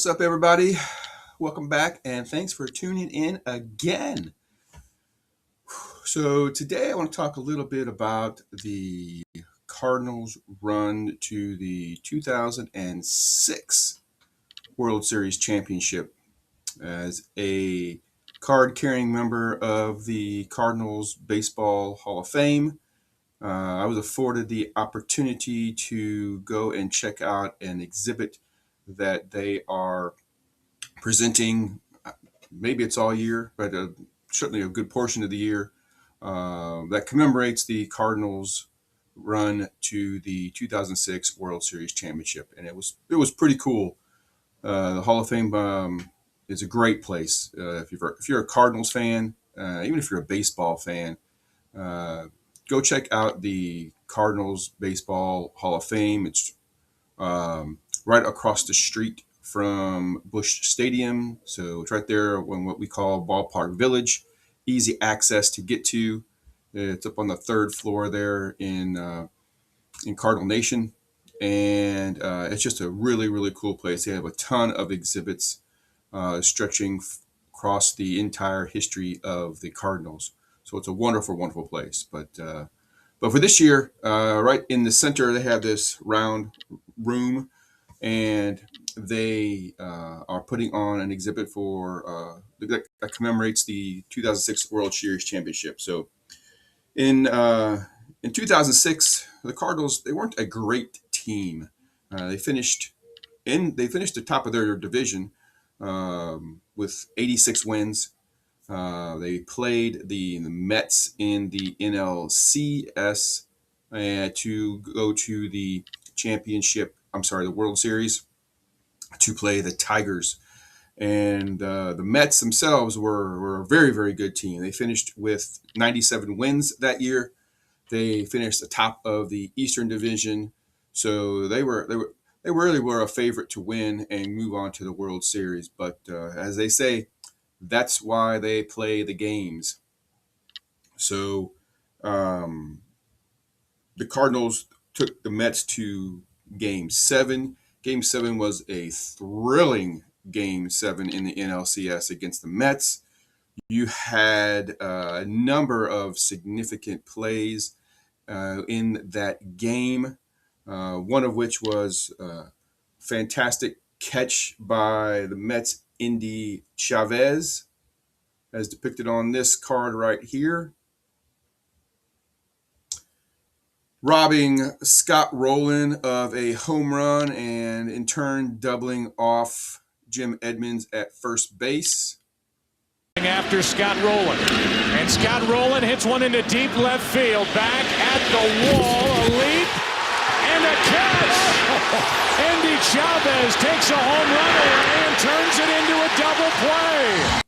What's up, everybody? Welcome back, and thanks for tuning in again. So, today I want to talk a little bit about the Cardinals' run to the 2006 World Series Championship. As a card carrying member of the Cardinals Baseball Hall of Fame, I was afforded the opportunity to go and check out an exhibit that they are presenting. Maybe it's all year, but certainly a good portion of the year, that commemorates the Cardinals' run to the 2006 World Series Championship, and it was pretty cool. The Hall of Fame is a great place. If you're a Cardinals fan, even if you're a baseball fan, uh, go check out the Cardinals Baseball Hall of Fame. It's right across the street from Busch Stadium. So it's right there in what we call Ballpark Village. Easy access to get to. It's up on the third floor there in Cardinal Nation, and it's just a really really cool place. They have a ton of exhibits stretching across the entire history of the Cardinals. So it's a wonderful wonderful place. But for this year, right in the center, they have this round room, and they are putting on an exhibit that commemorates the 2006 World Series Championship. So in uh, in 2006, the Cardinals, they weren't a great team. They finished the top of their division with 86 wins. They played the Mets in the NLCS to go to the championship. I'm sorry, the World Series, to play the Tigers. And the Mets themselves were a very, very good team. They finished with 97 wins that year. They finished atop of the Eastern Division, so they really were a favorite to win and move on to the World Series. But as they say, that's why they play the games. So um, the Cardinals took the Mets to Game Seven. Game Seven was a thrilling Game Seven in the NLCS against the Mets. You had a number of significant plays in that game, one of which was a fantastic catch by the Mets' Indy Chavez, as depicted on this card right here, robbing Scott Rowland of a home run and in turn doubling off Jim Edmonds at first base. After Scott Rowland. And Scott Rowland hits one into deep left field. Back at the wall, a leap, and a catch! Andy Chavez takes a home run away and turns it into a double play.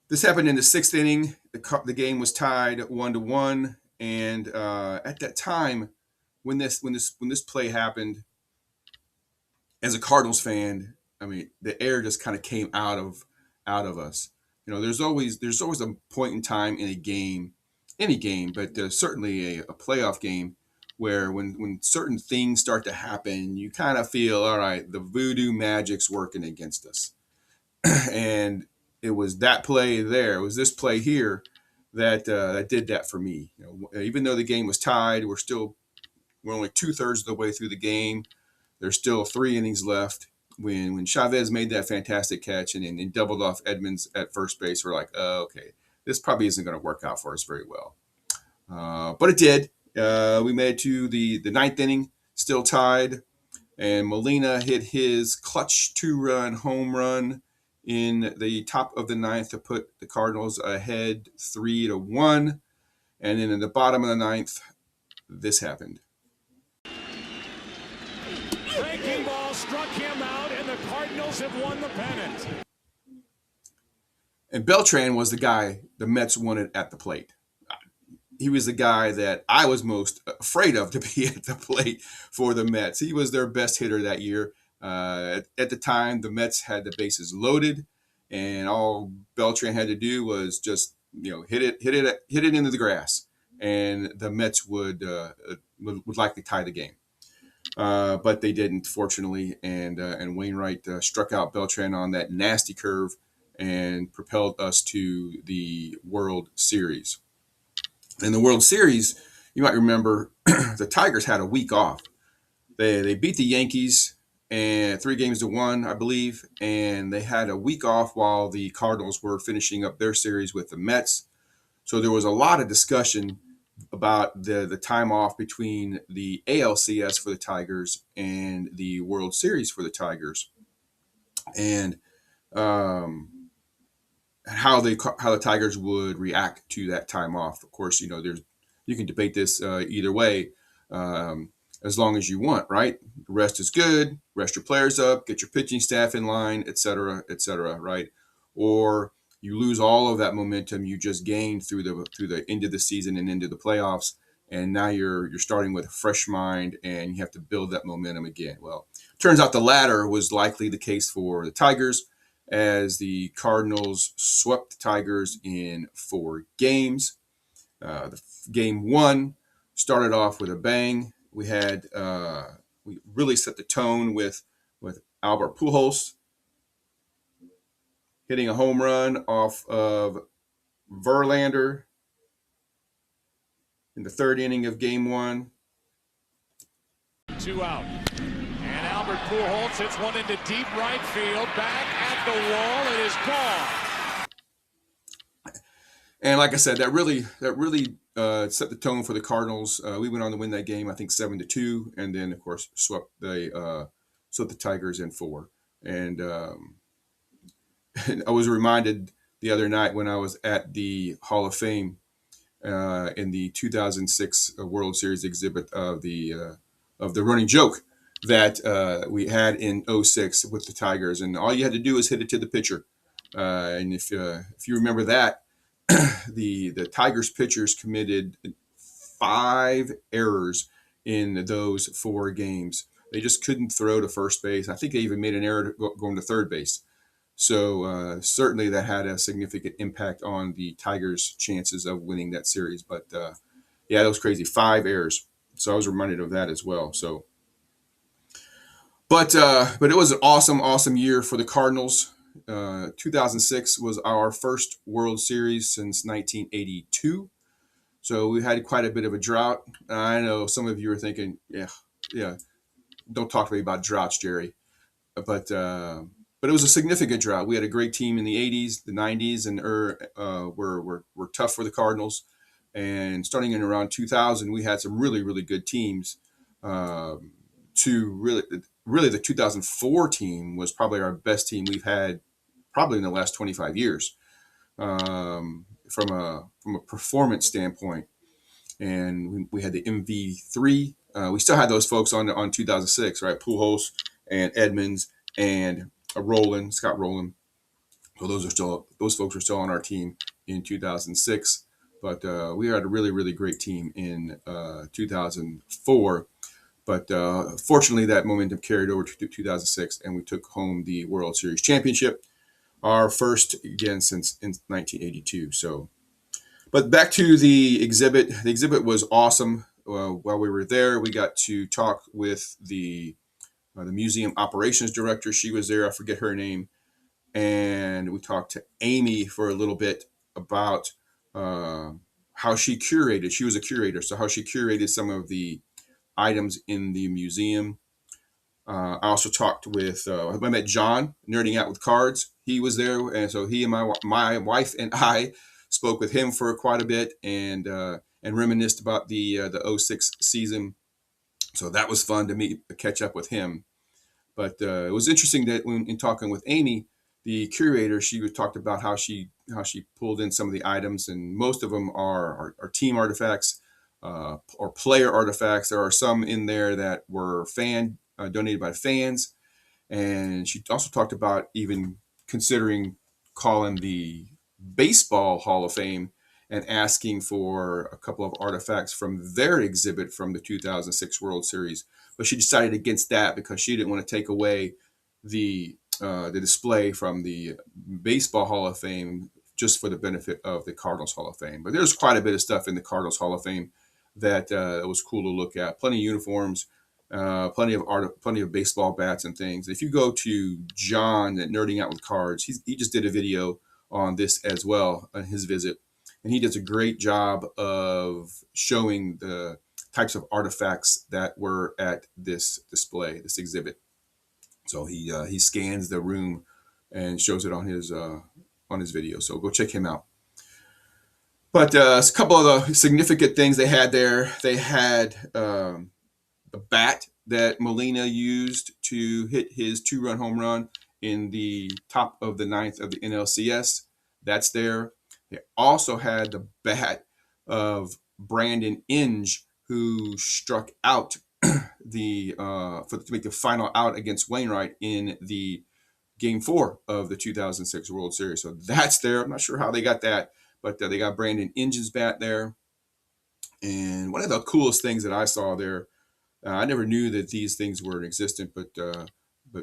This happened in the sixth inning. The game was tied 1-1, and at that time, when this play happened, as a Cardinals fan, I mean, the air just kind of came out of us. There's always a point in time in a game, any game, but certainly a playoff game, where when certain things start to happen, you kind of feel, all right, the voodoo magic's working against us. And it was that play there. It was this play here that did that for me. Even though the game was tied, we're only 2/3 of the way through the game. There's still 3 innings left. When Chavez made that fantastic catch and doubled off Edmonds at first base, we're like, oh, okay, this probably isn't going to work out for us very well. But it did. We made it to the ninth inning, still tied, and Molina hit his clutch 2-run home run in the top of the ninth to put the Cardinals ahead 3-1. And then in the bottom of the ninth, this happened. Breaking ball struck him out, and the Cardinals have won the pennant. And Beltran was the guy the Mets wanted at the plate. He was the guy that I was most afraid of to be at the plate for the Mets. He was their best hitter that year. At the time, the Mets had the bases loaded, and all Beltran had to do was just hit it into the grass, and the Mets would likely tie the game. but they didn't, fortunately. And Wainwright struck out Beltran on that nasty curve and propelled us to the World Series. In the World Series, you might remember the Tigers had a week off. They beat the Yankees and 3 games to 1, I believe, and they had a week off while the Cardinals were finishing up their series with the Mets. So there was a lot of discussion about the time off between the ALCS for the Tigers and the World Series for the Tigers, and um, how the Tigers would react to that time off. Of course, there's you can debate this either way, um, as long as you want, right? Rest is good. Rest your players up. Get your pitching staff in line, et cetera, right? Or you lose all of that momentum you just gained through the end of the season and into the playoffs, and now you're starting with a fresh mind and you have to build that momentum again. Well, turns out the latter was likely the case for the Tigers, as the Cardinals swept the Tigers in 4 games. The game one started off with a bang. We really set the tone with Albert Pujols hitting a home run off of Verlander in the third inning of game one. 2 out. And Albert Pujols hits one into deep right field. Back at the wall. It is gone. And like I said, that really set the tone for the Cardinals. We went on to win that game, I think 7-2, and then of course swept the Tigers in 4. And I was reminded the other night when I was at the Hall of Fame in the 2006 World Series exhibit of the running joke that we had in '06 with the Tigers, and all you had to do was hit it to the pitcher. And if you remember that, the Tigers pitchers committed 5 errors in those 4 games. They just couldn't throw to first base. I think they even made an error going to third base. So certainly that had a significant impact on the Tigers' chances of winning that series. But yeah, that was crazy. 5 errors. So I was reminded of that as well. So, but it was an awesome year for the Cardinals. 2006 was our first World Series since 1982. So we had quite a bit of a drought. I know some of you are thinking, yeah, don't talk to me about droughts, Jerry. But it was a significant drought. We had a great team in the '80s, the '90s, and were tough for the Cardinals. And starting in around 2000, we had some really good teams. To really, the 2004 team was probably our best team we've had probably in the last 25 years, from a performance standpoint. And we had the MV3. We still had those folks on 2006, right? Pujols and Edmonds and Scott Rowland. So those folks are still on our team in 2006. But we had a really great team in 2004. But fortunately, that momentum carried over to 2006, and we took home the World Series championship, our first again since in 1982. So, but back to the exhibit. The exhibit was awesome. While we were there, we got to talk with the museum operations director. She was there. I forget her name. And we talked to Amy for a little bit about how she curated. She was a curator, so how she curated some of the items in the museum. I also talked with, I met John, Nerding Out with Cards. He was there, and so he and my wife and I spoke with him for quite a bit, and reminisced about the '06 season. So that was fun to catch up with him. But it was interesting that when in talking with Amy, the curator, she talked about how she pulled in some of the items, and most of them are team artifacts or player artifacts. There are some in there that were donated by fans, and she also talked about even considering calling the Baseball Hall of Fame and asking for a couple of artifacts from their exhibit from the 2006 World Series. But she decided against that because she didn't want to take away the display from the Baseball Hall of Fame just for the benefit of the Cardinals Hall of Fame. But there's quite a bit of stuff in the Cardinals Hall of Fame that was cool to look at. Plenty of uniforms, Plenty of baseball bats and things. If you go to John at Nerding Out with Cards, he just did a video on this as well on his visit, and he does a great job of showing the types of artifacts that were at this display, this exhibit. So he scans the room and shows it on his video. So go check him out. But a couple of the significant things they had there. They had the bat that Molina used to hit his 2-run home run in the top of the ninth of the NLCS. That's there. They also had the bat of Brandon Inge, who struck out to make the final out against Wainwright in the Game 4 of the 2006 World Series. So that's there. I'm not sure how they got that, but they got Brandon Inge's bat there. And one of the coolest things that I saw there, I never knew that these things were in existence, but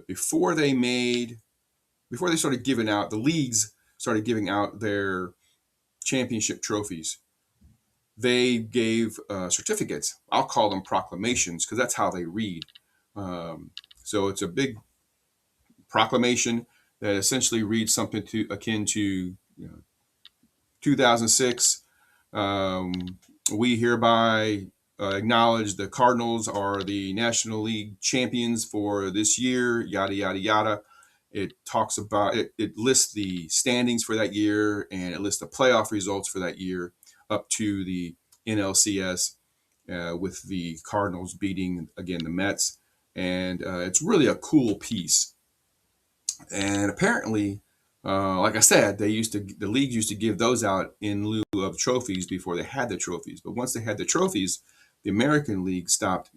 before they started giving out, the leagues started giving out their championship trophies. They gave certificates. I'll call them proclamations because that's how they read. So it's a big proclamation that essentially reads something to akin to 2006. We hereby acknowledge the Cardinals are the National League champions for this year, yada, yada, yada. It talks about it lists the standings for that year, and it lists the playoff results for that year up to the NLCS, with the Cardinals beating, again, the Mets. And it's really a cool piece. And apparently, like I said, the league used to give those out in lieu of trophies before they had the trophies. But once they had the trophies, the American League stopped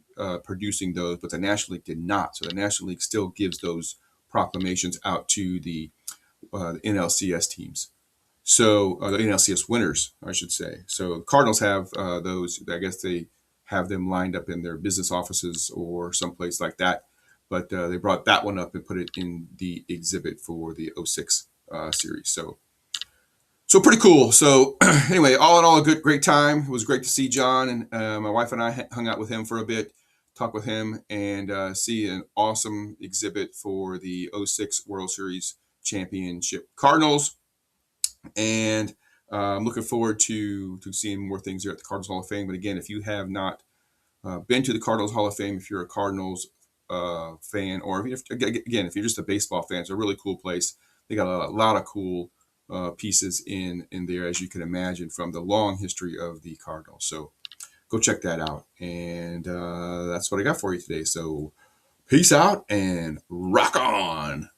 producing those, but the National League did not. So the National League still gives those proclamations out to the NLCS teams. So the NLCS winners, I should say. So Cardinals have those. I guess they have them lined up in their business offices or someplace like that. But they brought that one up and put it in the exhibit for the '06 series. So pretty cool. So anyway, all in all, great time. It was great to see John, and my wife and I hung out with him for a bit, talk with him, and see an awesome exhibit for the '06 World Series Championship Cardinals. And I'm looking forward to seeing more things here at the Cardinals Hall of Fame. But again, if you have not been to the Cardinals Hall of Fame, if you're a Cardinals fan, or if you're just a baseball fan, it's a really cool place. They got a lot of cool pieces in there, as you can imagine, from the long history of the Cardinals. So go check that out. And that's what I got for you today. So peace out and rock on.